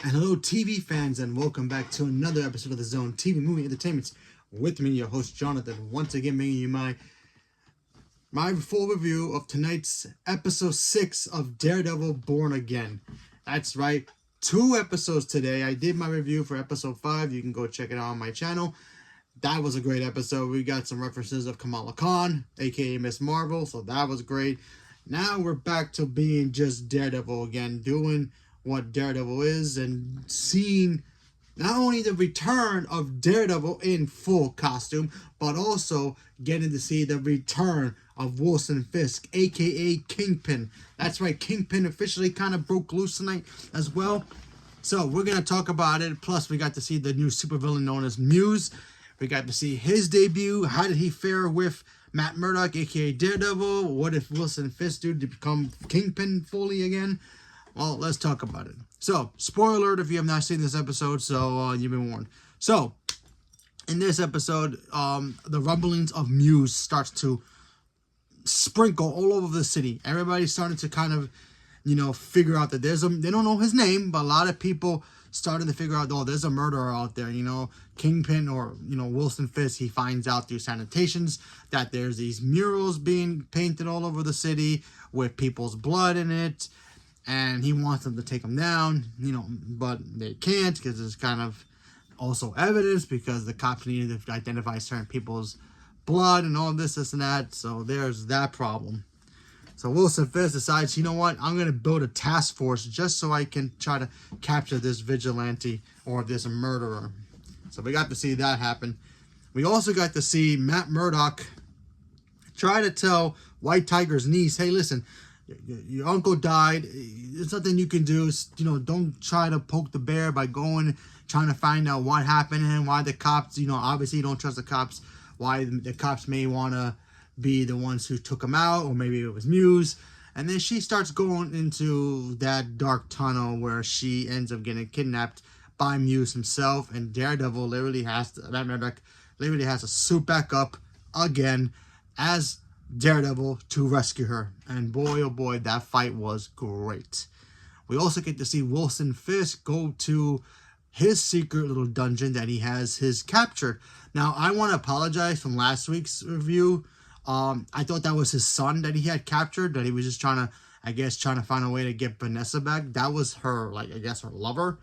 And hello, TV fans, and welcome back to another episode of the Zone TV Movie Entertainments. With me, your host Jonathan, once again bringing you my full review of tonight's episode 6 of Daredevil Born Again. That's right, 2 episodes today. I did my review for episode 5. You can go check it out on my channel. That was a great episode. We got some references of Kamala Khan, aka Miss Marvel, so that was great. Now we're back to being just Daredevil again, doing what Daredevil is and seeing not only the return of Daredevil in full costume, but also getting to see the return of Wilson Fisk, aka Kingpin. That's right, Kingpin officially kind of broke loose tonight as well. So we're going to talk about it. Plus, we got to see the new supervillain known as Muse. We got to see his debut. How did he fare with Matt Murdock, aka Daredevil? What if Wilson Fisk did to become Kingpin fully again? Well, let's talk about it. So, spoiler alert if you have not seen this episode, so you've been warned. So, in this episode, the rumblings of Muse starts to sprinkle all over the city. Everybody's starting to kind of, figure out that they don't know his name, but a lot of people starting to figure out, there's a murderer out there, Kingpin or, Wilson Fisk. He finds out through sanitations that there's these murals being painted all over the city with people's blood in it. And he wants them to take them down, but they can't because there's kind of also evidence because the cops needed to identify certain people's blood and all this and that. So there's that problem. So Wilson Fisk decides, you know what, I'm going to build a task force just so I can try to capture this vigilante or this murderer. So we got to see that happen. We also got to see Matt Murdock try to tell White Tiger's niece, hey, listen, your uncle died. There's nothing you can do. Don't try to poke the bear by trying to find out what happened and why the cops, obviously you don't trust the cops, why the cops may want to be the ones who took him out, or maybe it was Muse. And then she starts going into that dark tunnel where she ends up getting kidnapped by Muse himself, and Daredevil literally has to suit back up again as Daredevil to rescue her. And boy, oh boy, that fight was great. We also get to see Wilson Fisk go to his secret little dungeon that he has his captured. Now, I want to apologize from last week's review. I thought that was his son that he had captured, that he was just trying to find a way to get Vanessa back. That was her, her lover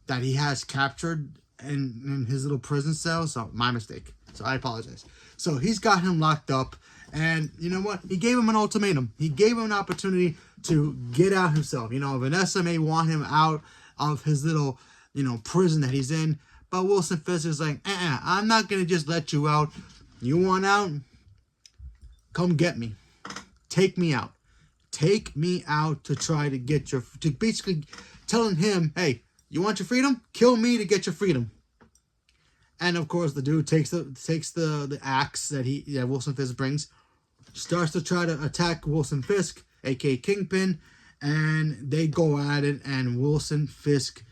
that he has captured in his little prison cell. So, my mistake. So, I apologize. So, he's got him locked up. And you know what? He gave him an ultimatum. He gave him an opportunity to get out himself. Vanessa may want him out of his little, prison that he's in. But Wilson Fisk is like, I'm not going to just let you out. You want out? Come get me. Take me out. Take me out to try to get to basically telling him, hey, you want your freedom? Kill me to get your freedom. And of course, the dude takes the axe that Wilson Fisk brings, starts to try to attack Wilson Fisk, aka Kingpin, and they go at it, and Wilson Fisk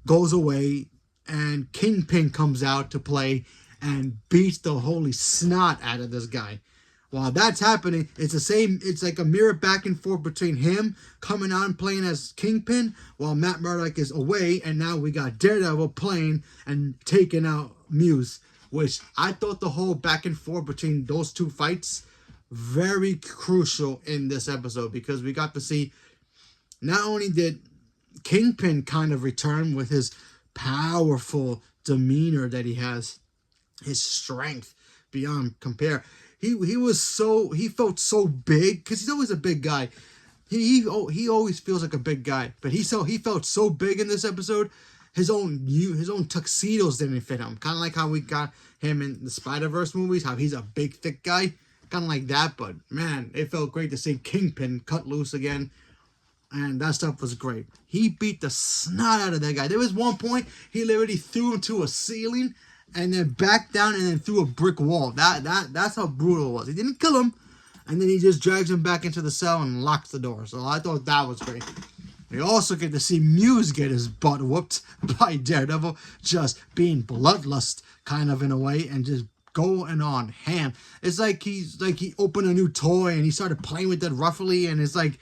goes away, and Kingpin comes out to play and beats the holy snot out of this guy. While that's happening, it's like a mirror back and forth between him coming out and playing as Kingpin while Matt Murdock is away, and now we got Daredevil playing and taking out Muse, which I thought the whole back and forth between those two fights very crucial in this episode, because we got to see not only did Kingpin kind of return with his powerful demeanor that he has, his strength beyond compare. He felt so big because he's always a big guy. He always feels like a big guy, but he felt so big in this episode. His own tuxedos didn't fit him. Kind of like how we got him in the Spider-Verse movies, how he's a big, thick guy. Kind of like that, but man, it felt great to see Kingpin cut loose again. And that stuff was great. He beat the snot out of that guy. There was one point he literally threw him to a ceiling and then backed down and then through a brick wall. That's how brutal it was. He didn't kill him, and then he just drags him back into the cell and locks the door. So I thought that was great. We also get to see Muse get his butt whooped by Daredevil, just being bloodlust kind of in a way, and just going on ham. It's like he opened a new toy and he started playing with it roughly, and it's like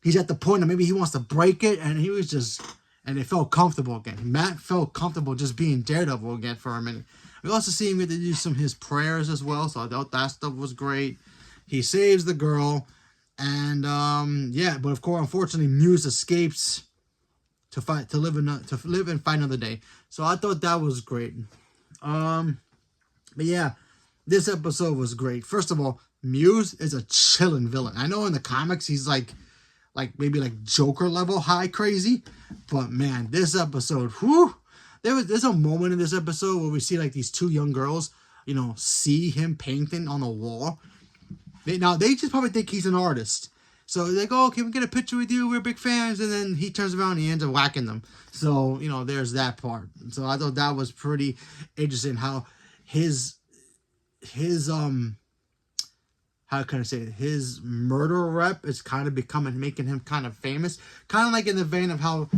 he's at the point of maybe he wants to break it, and he was just and it felt comfortable again. Matt felt comfortable just being Daredevil again for a minute. We also see him get to do some of his prayers as well, so I thought that stuff was great. He saves the girl, and yeah, but of course, unfortunately, Muse escapes to live and fight another day. So I thought that was great. But yeah, this episode was great. First of all, Muse is a chillin' villain. I know in the comics he's like maybe like Joker level high crazy, but man, this episode, whew, there's a moment in this episode where we see like these two young girls, you know, see him painting on the wall. They just probably think he's an artist. So they go, okay, we get a picture with you. We're big fans. And then he turns around and he ends up whacking them. So, you know, there's that part. So I thought that was pretty interesting how his how can I say it? His murder rep is kind of making him kind of famous. Kind of like in the vein of how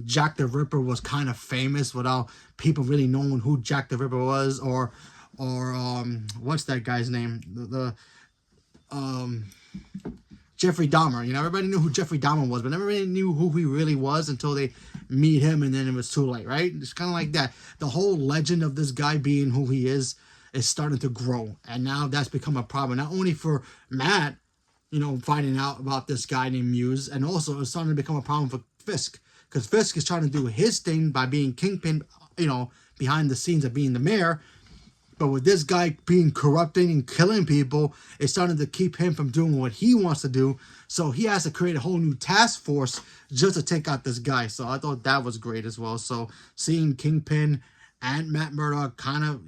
Jack the Ripper was kind of famous without people really knowing who Jack the Ripper was, or what's that guy's name? Jeffrey Dahmer. You know, everybody knew who Jeffrey Dahmer was, but never really knew who he really was until they meet him, and then it was too late, right? It's kind of like that. The whole legend of this guy being who he is starting to grow, and now that's become a problem, not only for Matt, you know, finding out about this guy named Muse, and also it's starting to become a problem for Fisk, because Fisk is trying to do his thing by being Kingpin, you know, behind the scenes of being the mayor. But with this guy being corrupting and killing people, it's starting to keep him from doing what he wants to do. So he has to create a whole new task force just to take out this guy. So I thought that was great as well. So seeing Kingpin and Matt Murdock kind of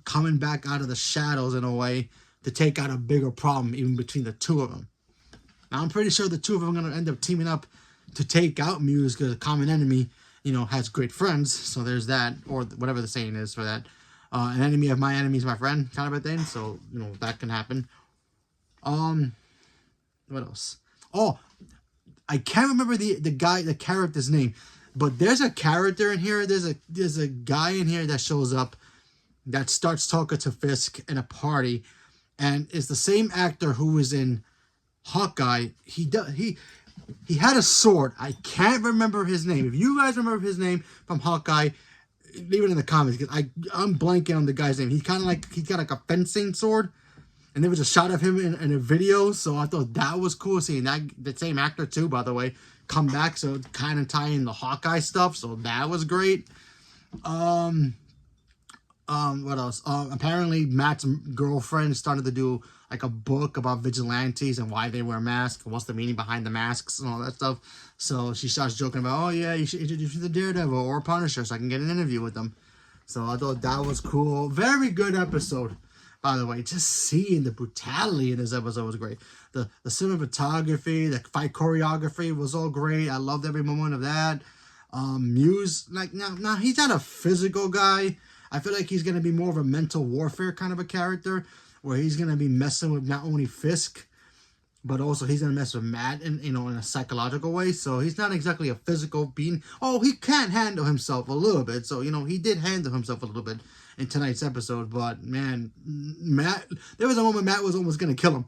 coming back out of the shadows in a way to take out a bigger problem even between the two of them. Now I'm pretty sure the two of them are going to end up teaming up to take out Muse, because a common enemy, you know, has great friends. So there's that, or whatever the saying is for that. An enemy of my enemy is my friend, kind of a thing. So, you know, that can happen. What else? Oh, I can't remember the character's name, but there's a character in here. There's a guy in here that shows up that starts talking to Fisk in a party, and is the same actor who was in Hawkeye. He had a sword. I can't remember his name. If you guys remember his name from Hawkeye, leave it in the comments, because I'm blanking on the guy's name. He's got like a fencing sword, and there was a shot of him in a video, so I thought that was cool seeing that, the same actor too, by the way, come back, so kind of tie in the Hawkeye stuff, so that was great. What else? Apparently Matt's girlfriend started to do like a book about vigilantes and why they wear masks, and what's the meaning behind the masks and all that stuff. So she starts joking about, oh yeah, you should introduce me to Daredevil or Punisher so I can get an interview with them. So I thought that was cool. Very good episode, by the way. Just seeing the brutality in this episode was great. The cinematography, the fight choreography was all great. I loved every moment of that. Muse, like, now he's not a physical guy. I feel like he's going to be more of a mental warfare kind of a character, where he's going to be messing with not only Fisk, but also he's going to mess with Matt in, you know, in a psychological way. So he's not exactly a physical being. Oh, he can't handle himself a little bit. So, you know, he did handle himself a little bit in tonight's episode. But, man, Matt, there was a moment Matt was almost going to kill him.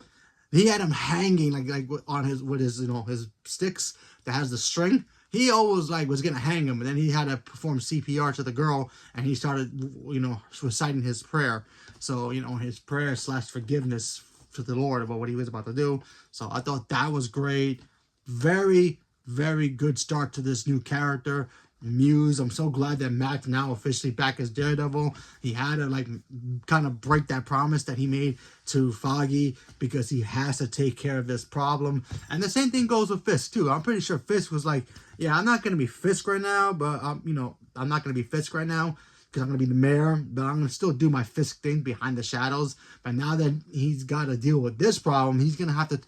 He had him hanging like on his you know, his sticks that has the string. He always was gonna hang him, and then he had to perform CPR to the girl, and he started, you know, reciting his prayer. So, you know, his prayer / forgiveness to the Lord about what he was about to do. So I thought that was great. Very, very good start to this new character, Muse. I'm so glad that Matt's now officially back as Daredevil. He had to kind of break that promise that he made to Foggy, because he has to take care of this problem. And the same thing goes with Fisk too. I'm pretty sure Fisk was like, yeah, I'm not going to be Fisk right now, but you know, I'm not going to be Fisk right now because I'm going to be the mayor, but I'm going to still do my Fisk thing behind the shadows. But now that he's got to deal with this problem, he's going to have to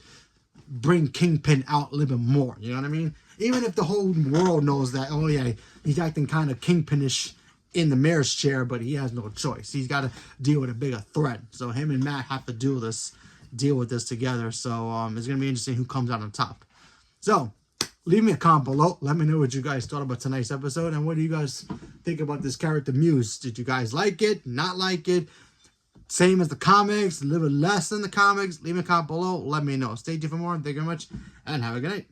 bring Kingpin out a little bit more. You know what I mean? Even if the whole world knows that, oh yeah, he's acting kind of Kingpinish in the mayor's chair, but he has no choice. He's got to deal with a bigger threat. So him and Matt have to deal with this together. So it's going to be interesting who comes out on top. So leave me a comment below. Let me know what you guys thought about tonight's episode, and what do you guys think about this character Muse? Did you guys like it? Not like it? Same as the comics? A little less than the comics? Leave me a comment below. Let me know. Stay tuned for more. Thank you very much, and have a good night.